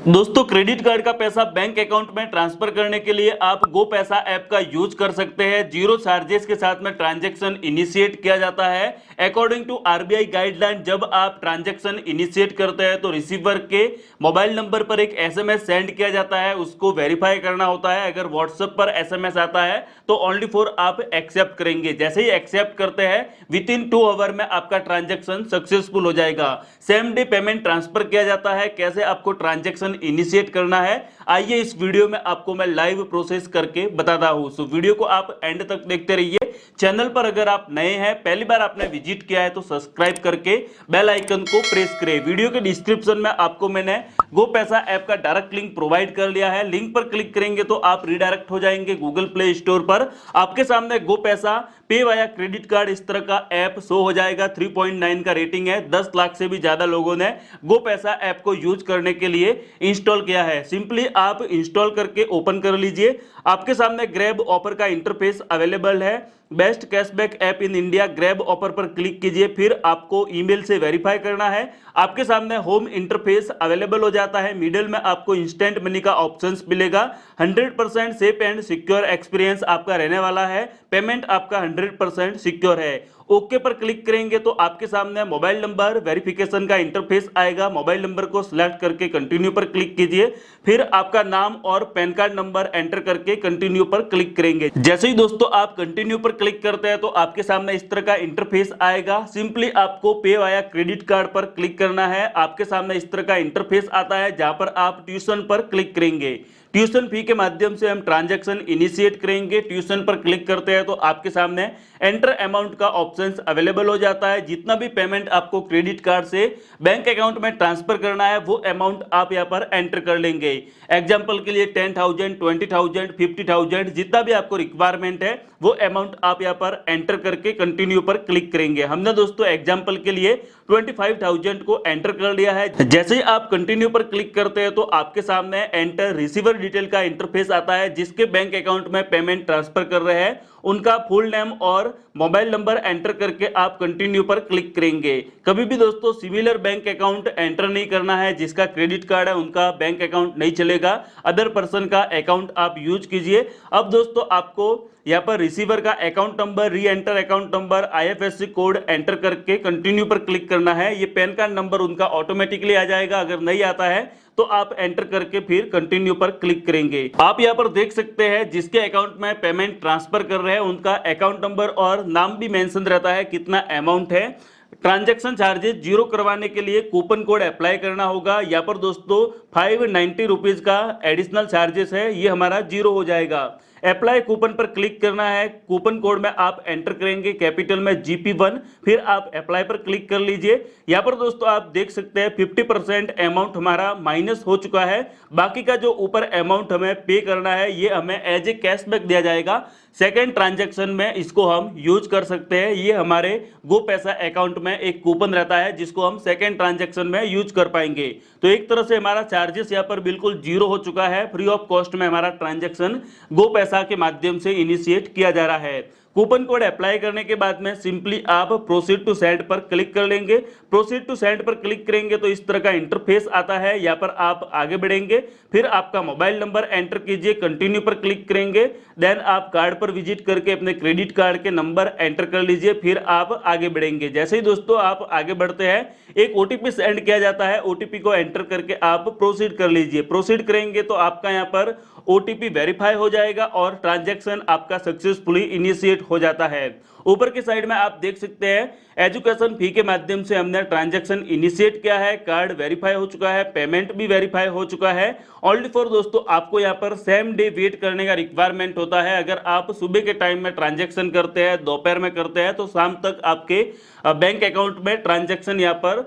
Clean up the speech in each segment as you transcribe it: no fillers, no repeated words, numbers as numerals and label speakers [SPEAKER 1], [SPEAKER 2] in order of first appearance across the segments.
[SPEAKER 1] दोस्तों, credit card का पैसा बैंक अकाउंट में ट्रांसफर करने के लिए आप गो पैसा ऐप का यूज कर सकते हैं। जीरो चार्जेस के साथ में ट्रांजैक्शन इनिशिएट किया जाता है। अकॉर्डिंग टू आरबीआई गाइडलाइन, जब आप ट्रांजैक्शन इनिशिएट करते हैं तो रिसीवर के मोबाइल नंबर पर एक एसएमएस सेंड किया जाता है, उसको वेरीफाई करना होता है। अगर व्हाट्सएप पर एसएमएस आता है तो ओनली फॉर आप एक्सेप्ट करेंगे। जैसे ही एक्सेप्ट करते हैं, विद इन 2 आवर में आपका ट्रांजैक्शन सक्सेसफुल हो जाएगा। सेम डे पेमेंट ट्रांसफर किया जाता है। कैसे आपको ट्रांजैक्शन इनिशिएट करना है, आइए इस वीडियो में आपको मैं लाइव प्रोसेस करके बताता हूं। सो वीडियो को आप एंड तक देखते रहिए। चैनल पर अगर आप नए हैं, पहली बार आपने विजिट किया है तो सब्सक्राइब करके बेल आइकन को प्रेस करें। वीडियो के डिस्क्रिप्शन में आपको मैंने गो पैसा ऐप का डायरेक्ट लिंक प्रोवाइड कर लिया है। लिंक पर क्लिक करेंगे तो आप रिडायरेक्ट हो जाएंगे गूगल प्ले स्टोर पर। आपके सामने गो पैसा पे वाया क्रेडिट कार्ड इस तरह का ऐप शो हो जाएगा। 3.9 का रेटिंग है। 10 लाख से भी ज्यादा लोगों ने गो पैसा ऐप को यूज करने के लिए इंस्टॉल किया है। सिंपली आप इंस्टॉल करके ओपन कर लीजिए। आपके सामने ग्रैब ऑफर का इंटरफेस अवेलेबल है। Best cashback app in India, grab offer पर क्लिक कीजिए। फिर आपको ईमेल से वेरीफाई करना है। आपके सामने होम इंटरफेस अवेलेबल हो जाता है। मिडिल में आपको इंस्टेंट मनी का ऑप्शंस मिलेगा। 100% सेफ एंड सिक्योर एक्सपीरियंस आपका रहने वाला है। पेमेंट आपका 100% सिक्योर है। ओके पर क्लिक करेंगे तो आपके सामने मोबाइल नंबर वेरिफिकेशन का इंटरफेस आएगा। मोबाइल नंबर को सिलेक्ट करके कंटिन्यू पर क्लिक कीजिए। फिर आपका नाम और पैन कार्ड नंबर एंटर करके कंटिन्यू पर क्लिक करेंगे। जैसे ही दोस्तों आप कंटिन्यू पर क्लिक करते हैं तो आपके सामने इस तरह का इंटरफेस आएगा। सिंपली आपको पे वाया क्रेडिट कार्ड पर क्लिक करना है। आपके सामने इस तरह का इंटरफेस आता है जहां पर आप ट्यूशन पर क्लिक करेंगे। ट्यूशन फी के माध्यम से हम ट्रांजैक्शन इनिशिएट करेंगे। ट्यूशन पर क्लिक करते हैं तो आपके सामने एंटर अमाउंट का ऑप्शन अवेलेबल हो जाता है। जितना भी पेमेंट आपको क्रेडिट कार्ड से बैंक अकाउंट में ट्रांसफर करना है वो अमाउंट आप यहां पर एंटर कर लेंगे। एग्जांपल के लिए 10,000, 20,000, 50,000, जितना भी आपको रिक्वायरमेंट है वो अमाउंट आप यहां पर एंटर करके कंटिन्यू पर क्लिक करेंगे। हमने दोस्तों एग्जांपल के लिए 25,000 को एंटर कर लिया है। जैसे ही आप कंटिन्यू पर क्लिक करते हैं तो आपके सामने एंटर रिसीवर डिटेल का इंटरफेस आता है। जिसके बैंक अकाउंट में पेमेंट ट्रांसफर कर रहे हैं उनका फुल नेम और मोबाइल नंबर एंटर करके आप कंटिन्यू पर क्लिक करेंगे। कभी भी दोस्तों सिमिलर बैंक अकाउंट एंटर नहीं करना है। जिसका क्रेडिट कार्ड है उनका बैंक अकाउंट नहीं चलेगा, अदर पर्सन का अकाउंट आप यूज कीजिए। अब दोस्तों आपको यहाँ पर रिसीवर का अकाउंट नंबर, री enter account number, IFSC code enter करके कंटिन्यू पर क्लिक करना है। ये पैन कार्ड नंबर उनका ऑटोमेटिकली आ जाएगा। अगर नहीं आता है तो आप एंटर करके फिर कंटिन्यू पर क्लिक करेंगे। आप यहां पर देख सकते हैं जिसके अकाउंट में पेमेंट ट्रांसफर कर रहे हैं उनका अकाउंट नंबर और नाम भी मेंशन रहता है, कितना अमाउंट है। ट्रांजैक्शन चार्जेस जीरो करवाने के लिए कूपन कोड अप्लाई करना होगा। यहाँ पर दोस्तों 590 रुपीज का एडिशनल चार्जेस है, ये हमारा जीरो हो जाएगा। अप्लाई कूपन पर क्लिक करना है। कूपन कोड में आप एंटर करेंगे कैपिटल में GP1, फिर आप अप्लाई पर क्लिक कर लीजिए। यहाँ पर दोस्तों आप देख सकते हैं 50% अमाउंट हमारा माइनस हो चुका है। बाकी का जो ऊपर अमाउंट हमें पे करना है ये हमें एज ए कैशबैक दिया जाएगा। सेकेंड ट्रांजैक्शन में इसको हम यूज कर सकते हैं। ये हमारे गो पैसा अकाउंट में एक कूपन रहता है जिसको हम सेकेंड ट्रांजैक्शन में यूज कर पाएंगे। तो एक तरह से हमारा चार्जेस यहाँ पर बिल्कुल जीरो हो चुका है। फ्री ऑफ कॉस्ट में हमारा ट्रांजैक्शन गो पैसा के माध्यम से इनिशिएट किया जा रहा है। कूपन कोड अप्लाई करने के बाद में सिंपली आप प्रोसीड टू सेंड पर क्लिक कर लेंगे। प्रोसीड टू सेंड पर क्लिक करेंगे तो इस तरह का इंटरफेस आता है। यहाँ पर आप आगे बढ़ेंगे, फिर आपका मोबाइल नंबर एंटर कीजिए, कंटिन्यू पर क्लिक करेंगे। देन आप कार्ड पर विजिट करके अपने क्रेडिट कार्ड के नंबर एंटर कर लीजिए, फिर आप आगे बढ़ेंगे। जैसे ही दोस्तों आप आगे बढ़ते हैं एक ओटीपी सेंड किया जाता है। ओटीपी को एंटर करके आप प्रोसीड कर लीजिए। प्रोसीड करेंगे तो आपका यहाँ पर ओटीपी वेरीफाई हो जाएगा और ट्रांजैक्शन आपका सक्सेसफुली इनिशिएट हो जाता है। ऊपर की साइड में आप देख सकते हैं एजुकेशन फी के माध्यम से हमने ट्रांजैक्शन इनिशिएट किया है। कार्ड वेरीफाई हो चुका है, पेमेंट भी वेरीफाई हो चुका है। ओनली फॉर दोस्तों आपको यहाँ पर सेम डे वेट करने का रिक्वायरमेंट होता है। अगर आप सुबह के टाइम में ट्रांजैक्शन करते हैं, दोपहर में करते हैं तो शाम तक आपके बैंक अकाउंट में ट्रांजैक्शन यहाँ पर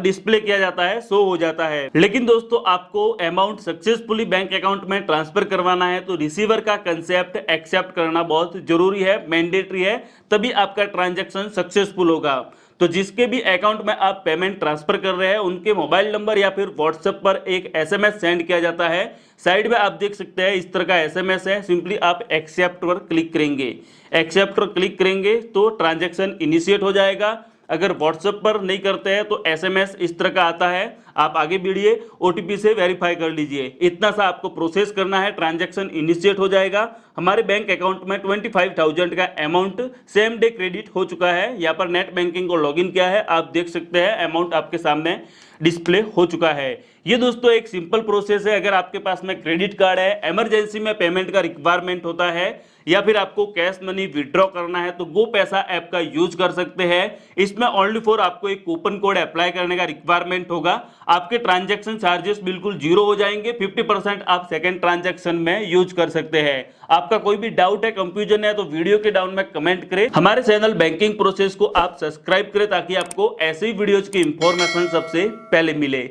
[SPEAKER 1] डिस्प्ले किया जाता है, शो हो जाता है। लेकिन दोस्तों आपको अमाउंट सक्सेसफुली बैंक अकाउंट में ट्रांसफर करवाना है तो रिसीवर का कंसेप्ट एक्सेप्ट करना बहुत जरूरी है, मैंडेटरी है, तभी आपका ट्रांजैक्शन सक्सेसफुल होगा। तो जिसके भी अकाउंट में आप पेमेंट ट्रांसफर कर रहे हैं उनके मोबाइल नंबर या फिर व्हाट्सएप पर एक एसएमएस सेंड किया जाता है। साइड में आप देख सकते हैं इस तरह का एसएमएस है। सिंपली आप एक्सेप्ट पर क्लिक करेंगे। एक्सेप्ट पर क्लिक करेंगे तो ट्रांजैक्शन इनिशिएट हो जाएगा। अगर व्हाट्सएप पर नहीं करते हैं तो एसएमएस इस तरह का आता है, आप आगे बढ़िए, ओटीपी से वेरीफाई कर लीजिए। इतना सा आपको प्रोसेस करना है, ट्रांजैक्शन इनिशिएट हो जाएगा। हमारे बैंक अकाउंट में 25,000 का अमाउंट सेम डे क्रेडिट हो चुका है। यहाँ पर नेट बैंकिंग को लॉगिन किया है, आप देख सकते हैं अमाउंट आपके सामने डिस्प्ले हो चुका है। ये दोस्तों एक सिंपल प्रोसेस है। अगर आपके पास में क्रेडिट कार्ड है, इमरजेंसी में पेमेंट का रिक्वायरमेंट होता है या फिर आपको कैश मनी विड्रॉ करना है तो गो पैसा ऐप का यूज कर सकते हैं। इसमें ओनली फॉर आपको एक कूपन कोड अप्लाई करने का रिक्वायरमेंट होगा। आपके ट्रांजैक्शन चार्जेस बिल्कुल जीरो हो जाएंगे, 50% आप सेकंड ट्रांजैक्शन में यूज कर सकते हैं। आपका कोई भी डाउट है, कंफ्यूजन है तो वीडियो के डाउन में कमेंट करें। हमारे चैनल बैंकिंग प्रोसेस को आप सब्सक्राइब करें ताकि आपको ऐसे ही वीडियोज की इंफॉर्मेशन सबसे पहले मिले।